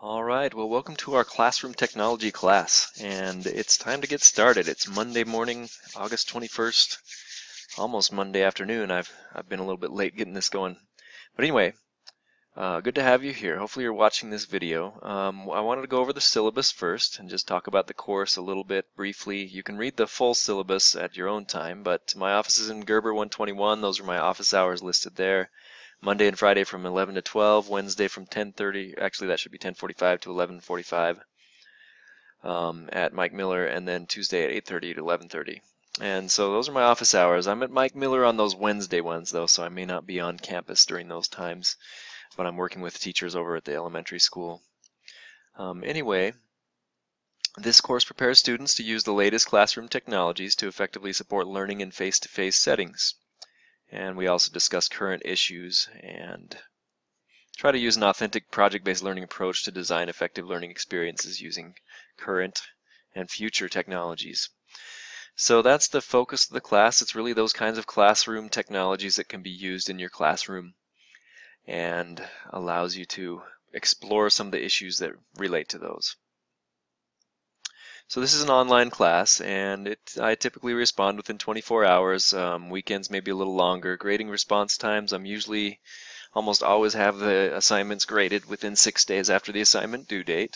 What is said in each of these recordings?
All right, well, welcome to our classroom technology class, and it's time to get started. It's Monday morning, August 21st, almost Monday afternoon. I've been a little bit late getting this going. But anyway, good to have you here. Hopefully you're watching this video. I wanted to go over the syllabus first and just talk about the course a little bit briefly. You can read the full syllabus at your own time, but my office is in Gerber 121. Those are my office hours listed there. Monday and Friday from 11 to 12, Wednesday from 10:30, actually that should be 10:45 to 11:45 at Mike Miller, and then Tuesday at 8:30 to 11:30. And so those are my office hours. I'm at Mike Miller on those Wednesday ones though, so I may not be on campus during those times, but I'm working with teachers over at the elementary school. Anyway, this course prepares students to use the latest classroom technologies to effectively support learning in face-to-face settings. And we also discuss current issues and try to use an authentic project-based learning approach to design effective learning experiences using current and future technologies. So that's the focus of the class. It's really those kinds of classroom technologies that can be used in your classroom and allows you to explore some of the issues that relate to those. So this is an online class, and I typically respond within 24 hours. Weekends may be a little longer. Grading response times, I'm usually almost always have the assignments graded within 6 days after the assignment due date.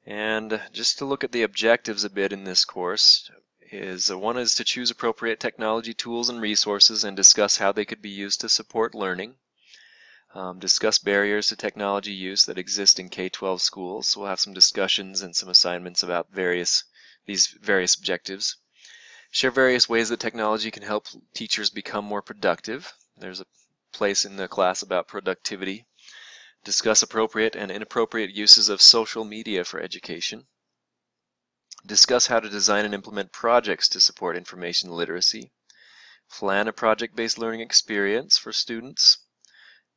And just to look at the objectives a bit in this course, one is to choose appropriate technology tools and resources and discuss how they could be used to support learning. Discuss barriers to technology use that exist in K-12 schools. We'll have some discussions and some assignments about these various objectives. Share various ways that technology can help teachers become more productive. There's a place in the class about productivity. Discuss appropriate and inappropriate uses of social media for education. Discuss how to design and implement projects to support information literacy. Plan a project-based learning experience for students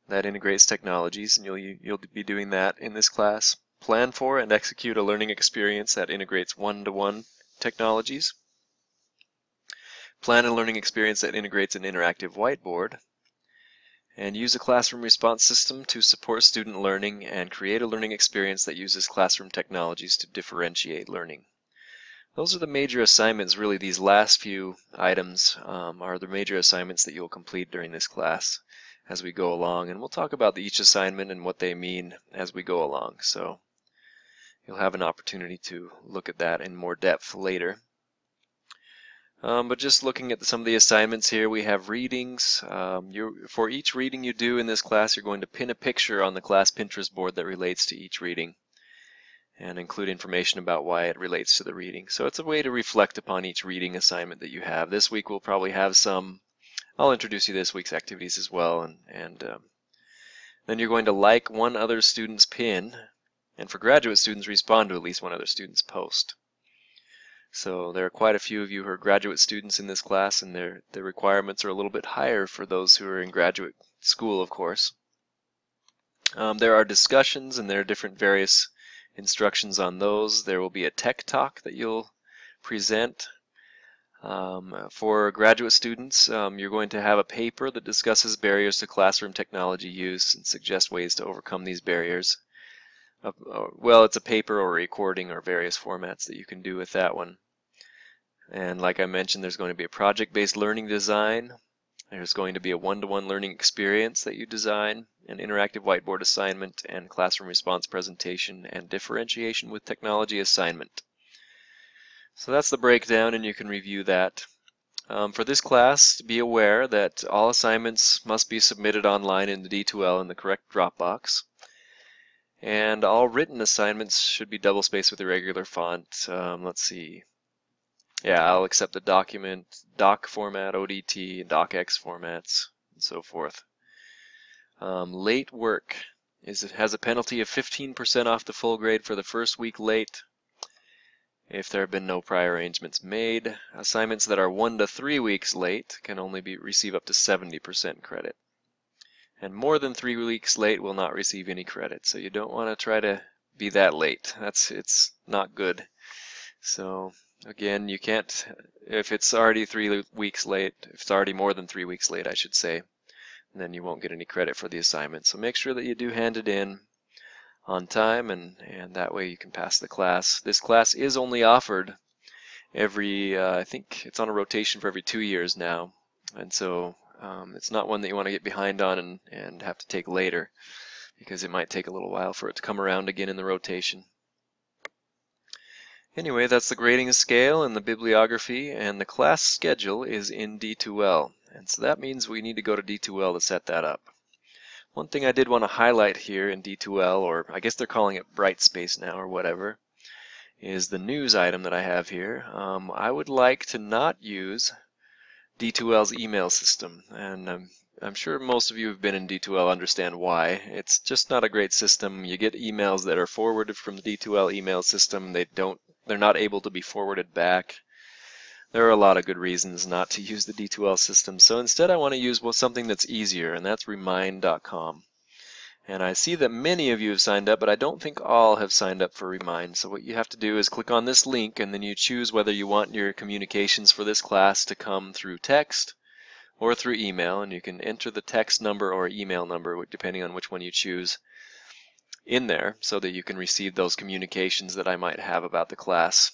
that integrates technologies, and you'll be doing that in this class. Plan for and execute a learning experience that integrates one-to-one technologies. Plan a learning experience that integrates an interactive whiteboard. And use a classroom response system to support student learning and create a learning experience that uses classroom technologies to differentiate learning. Those are the major assignments. Really, these last few items are the major assignments that you'll complete during this class as we go along, and we'll talk about each assignment and what they mean as we go along. So you'll have an opportunity to look at that in more depth later. But just looking at some of the assignments here, we have readings. For each reading you do in this class, you're going to pin a picture on the class Pinterest board that relates to each reading and include information about why it relates to the reading. So it's a way to reflect upon each reading assignment that you have. This week we'll probably have some. I'll introduce you to this week's activities as well, and then you're going to like one other student's pin, and for graduate students, respond to at least one other student's post. So there are quite a few of you who are graduate students in this class, and the requirements are a little bit higher for those who are in graduate school, of course. There are discussions, and there are different various instructions on those. There will be a tech talk that you'll present. For graduate students, you're going to have a paper that discusses barriers to classroom technology use and suggests ways to overcome these barriers. Well, it's a paper or a recording or various formats that you can do with that one. And like I mentioned, there's going to be a project-based learning design. There's going to be a one-to-one learning experience that you design, an interactive whiteboard assignment, and classroom response presentation and differentiation with technology assignment. So that's the breakdown, and you can review that. For this class, be aware that all assignments must be submitted online in the D2L in the correct Dropbox. And all written assignments should be double-spaced with irregular font. Let's see. Yeah, I'll accept the document, doc format, ODT, and docx formats, and so forth. Late work has a penalty of 15% off the full grade for the first week late. If there have been no prior arrangements made, assignments that are 1 to 3 weeks late can only receive up to 70% credit. And more than 3 weeks late will not receive any credit. So you don't want to try to be that late. It's not good. So again, you can't, if it's already 3 weeks late, if it's already more than 3 weeks late, I should say, then you won't get any credit for the assignment. So make sure that you do hand it in on time, and that way you can pass the class. This class is only offered every, I think it's on a rotation for every 2 years now, and so it's not one that you want to get behind on and have to take later, because it might take a little while for it to come around again in the rotation. Anyway, that's the grading scale and the bibliography, and the class schedule is in D2L, and so that means we need to go to D2L to set that up. One thing I did want to highlight here in D2L, or I guess they're calling it Brightspace now or whatever, is the news item that I have here. I would like to not use D2L's email system, and I'm sure most of you who've been in D2L understand why. It's just not a great system. You get emails that are forwarded from the D2L email system. They're not able to be forwarded back. There are a lot of good reasons not to use the D2L system, so instead I want to use something that's easier, and that's remind.com. And I see that many of you have signed up, but I don't think all have signed up for Remind. So what you have to do is click on this link, and then you choose whether you want your communications for this class to come through text or through email, and you can enter the text number or email number, depending on which one you choose, in there so that you can receive those communications that I might have about the class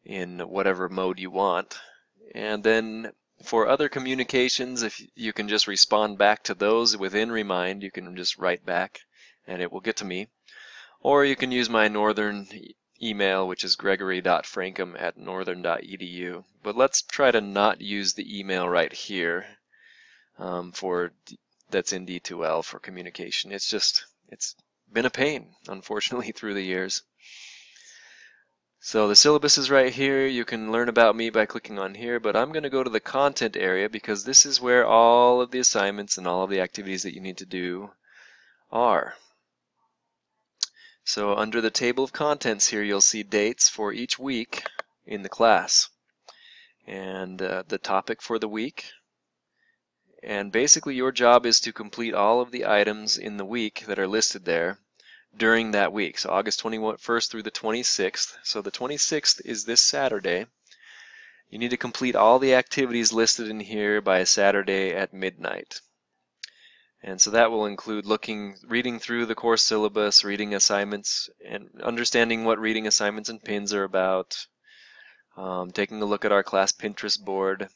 in whatever mode you want. And then for other communications, if you can just respond back to those within Remind, you can just write back and it will get to me. Or you can use my Northern email, which is gregory.frankham@northern.edu. But let's try to not use the email right here that's in D2L for communication. It's been a pain, unfortunately, through the years. So the syllabus is right here. You can learn about me by clicking on here, but I'm going to go to the content area because this is where all of the assignments and all of the activities that you need to do are. So under the table of contents here, you'll see dates for each week in the class and the topic for the week. And basically your job is to complete all of the items in the week that are listed there during that week, so August 21st through the 26th. So the 26th is this Saturday. You need to complete all the activities listed in here by Saturday at midnight. And so that will include reading through the course syllabus, reading assignments, and understanding what reading assignments and pins are about, taking a look at our class Pinterest board,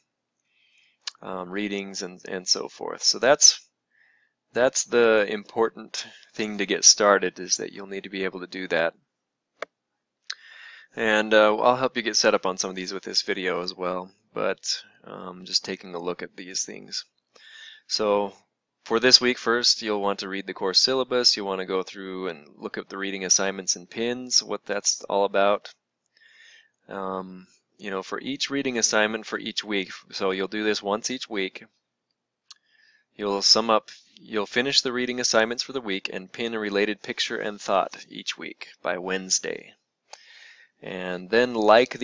readings, and so forth. So that's the important thing to get started, is that you'll need to be able to do that. And I'll help you get set up on some of these with this video as well, but just taking a look at these things. So for this week, first you'll want to read the course syllabus. You'll want to go through and look at the reading assignments and pins, what that's all about. You know, for each reading assignment for each week, so you'll do this once each week. You'll finish the reading assignments for the week and pin a related picture and thought each week by Wednesday. And then like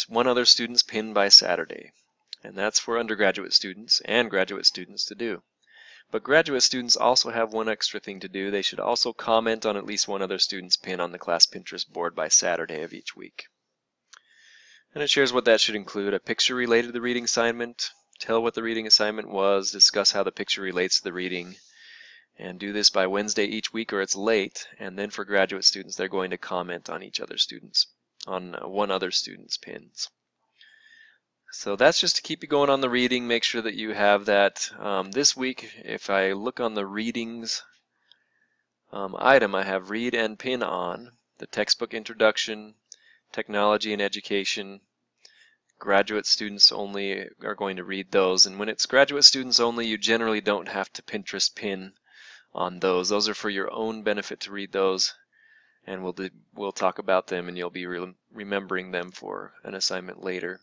one other student's pin by Saturday. And that's for undergraduate students and graduate students to do. But graduate students also have one extra thing to do. They should also comment on at least one other student's pin on the class Pinterest board by Saturday of each week. And it shares what that should include: a picture related to the reading assignment, tell what the reading assignment was, discuss how the picture relates to the reading, and do this by Wednesday each week or it's late. And then for graduate students, they're going to comment on one other student's pins. So that's just to keep you going on the reading. Make sure that you have that. This week, if I look on the readings item, I have read and pin on the textbook introduction, technology and education. Graduate students only are going to read those, and when it's graduate students only, you generally don't have to Pinterest pin on those. Those are for your own benefit to read those, and we'll talk about them, and you'll be remembering them for an assignment later.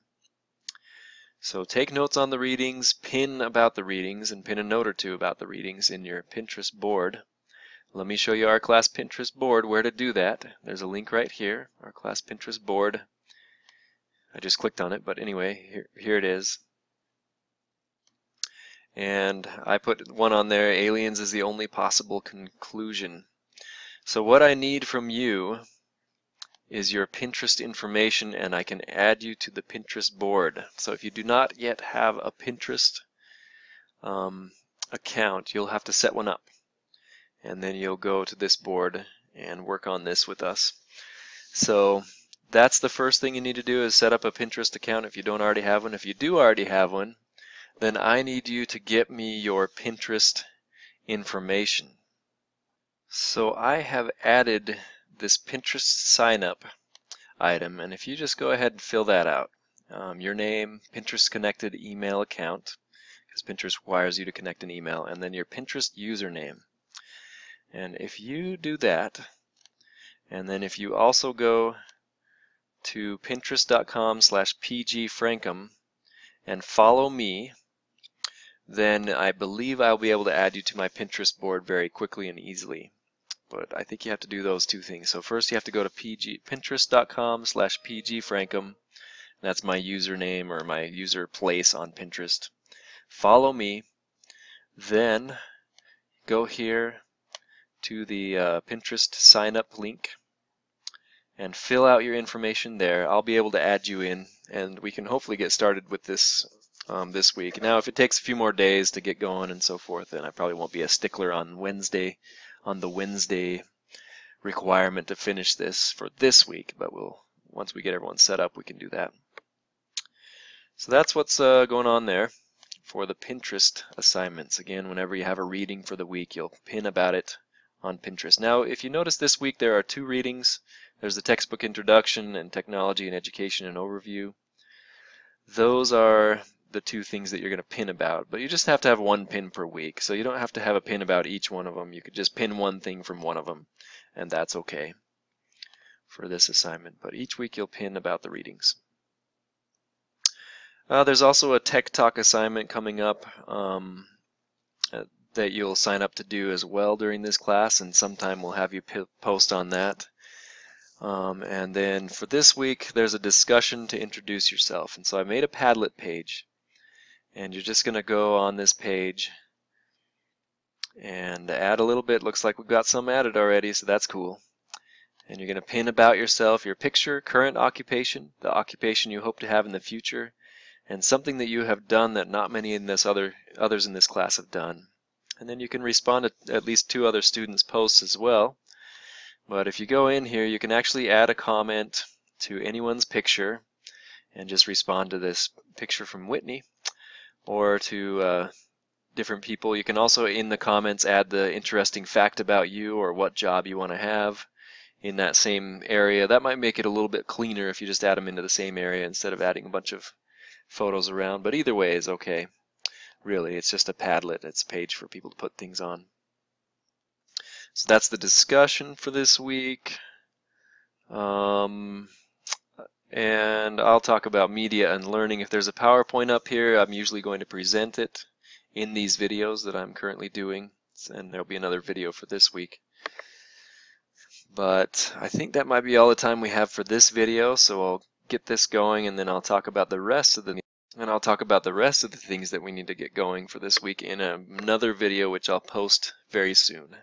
So take notes on the readings, pin about the readings, and pin a note or two about the readings in your Pinterest board. Let me show you our class Pinterest board, where to do that. There's a link right here, our class Pinterest board. I just clicked on it, but anyway, here it is. And I put one on there: aliens is the only possible conclusion. So what I need from you is your Pinterest information, and I can add you to the Pinterest board. So if you do not yet have a Pinterest account, you'll have to set one up. And then you'll go to this board and work on this with us. So that's the first thing you need to do, is set up a Pinterest account if you don't already have one. If you do already have one, then I need you to get me your Pinterest information. So I have added this Pinterest sign up item, and if you just go ahead and fill that out, your name, Pinterest connected email account, because Pinterest requires you to connect an email, and then your Pinterest username. And if you do that, and then if you also go to pinterest.com/pgfrancom and follow me, then I believe I'll be able to add you to my Pinterest board very quickly and easily. But I think you have to do those two things. So first you have to go to pinterest.com/pgfrancom. That's my username or my user place on Pinterest. Follow me. Then go here to the Pinterest sign up link and fill out your information there. I'll be able to add you in, and we can hopefully get started with this this week. Now, if it takes a few more days to get going and so forth, then I probably won't be a stickler on the Wednesday requirement to finish this for this week, but once we get everyone set up, we can do that. So that's what's going on there for the Pinterest assignments. Again, whenever you have a reading for the week, you'll pin about it on Pinterest. Now, if you notice this week there are 2 readings. There's the textbook introduction and technology and education and overview. Those are the 2 things that you're going to pin about, but you just have to have 1 pin per week, so you don't have to have a pin about each one of them. You could just pin 1 thing from one of them, and that's okay for this assignment, but each week you'll pin about the readings. There's also a Tech Talk assignment coming up that you'll sign up to do as well during this class, and sometime we'll have you post on that. And then for this week, there's a discussion to introduce yourself. And so I made a Padlet page, and you're just going to go on this page and add a little bit. Looks like we've got some added already, so that's cool. And you're going to pin about yourself, your picture, current occupation, the occupation you hope to have in the future, and something that you have done that not many in this others in this class have done. And then you can respond to at least 2 other students' posts as well. But if you go in here, you can actually add a comment to anyone's picture and just respond to this picture from Whitney, or to different people. You can also in the comments add the interesting fact about you or what job you want to have in that same area. That might make it a little bit cleaner if you just add them into the same area instead of adding a bunch of photos around, but either way is okay. Really, it's just a Padlet. It's a page for people to put things on. So that's the discussion for this week. And I'll talk about media and learning. If there's a PowerPoint up here, I'm usually going to present it in these videos that I'm currently doing, and there'll be another video for this week. But I think that might be all the time we have for this video, so I'll get this going, and then I'll talk about the rest of the things that we need to get going for this week in another video, which I'll post very soon.